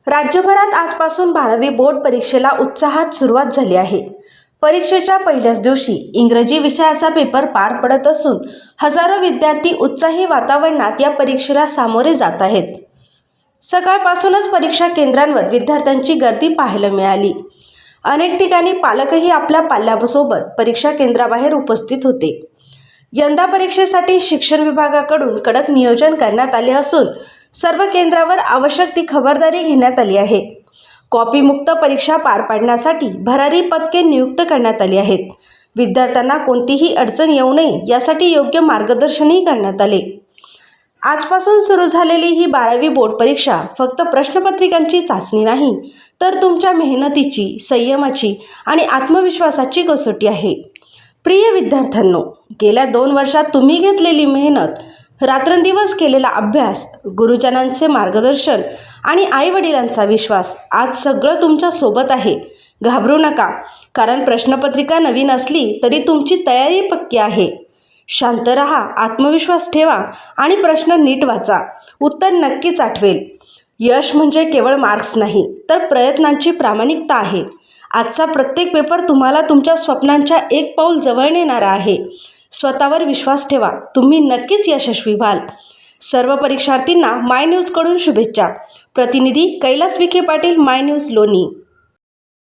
राज्यभरात आजपासून 12वी बोर्ड परीक्षेला उत्साहात सुरुवात झाली आहे। परीक्षेच्या पहिल्याच दिवशी इंग्रजी विषयाचा पेपर पार पडत असून हजारो विद्यार्थी उत्साही वातावरणात या परीक्षेला सामोरे जात आहेत। सकाळपासूनच परीक्षा केंद्रांवर विद्यार्थ्यांची गर्दी पाहायला मिळाली। अनेक ठिकाणी पालकही आपल्या पाल्यासोबत परीक्षा केंद्राबाहेर उपस्थित होते। यंदा परीक्षेसाठी शिक्षण विभागाकडून कडक नियोजन करण्यात आले असून सर्व केंद्रावर आवश्यक ती खबरदारी घेण्यात आली आहे। कॉपीमुक्त परीक्षा पार पाडण्यासाठी भरारी पथके नियुक्त करण्यात आली आहेत। विद्यार्थ्यांना कोणतीही अडचण येऊ नये यासाठी योग्य मार्गदर्शनही करण्यात आले। आजपासून सुरू झालेली ही 12वी बोर्ड परीक्षा फक्त प्रश्नपत्रिकांची चाचणी नाही, तर तुमच्या मेहनतीची, संयमाची आणि आत्मविश्वासाची कसोटी आहे। प्रिय विद्यार्थ्यांनो, गेल्या 2 वर्षात तुम्ही घेतलेली मेहनत, रात्रंदिवस केलेला अभ्यास, गुरुजनांचे मार्गदर्शन आणि आईवडिलांचा विश्वास आज सगळं तुमच्या सोबत आहे। घाबरू नका, कारण प्रश्नपत्रिका नवीन असली तरी तुमची तयारी पक्की आहे। शांत रहा, आत्मविश्वास ठेवा आणि प्रश्न नीट वाचा। उत्तर नक्कीच आठवेल। यश म्हणजे केवळ मार्क्स नाही, तर प्रयत्नांची प्रामाणिकता आहे। आजचा प्रत्येक पेपर तुम्हाला तुमच्या स्वप्नांच्या एक पाऊल जवळ नेणारा आहे। स्वतःवर विश्वास ठेवा, तुम्ही नक्कीच यशस्वी व्हाल। सर्व परीक्षार्थींना माय न्यूजकडून शुभेच्छा। प्रतिनिधी कैलास विखे पाटील, माय न्यूज लोणी।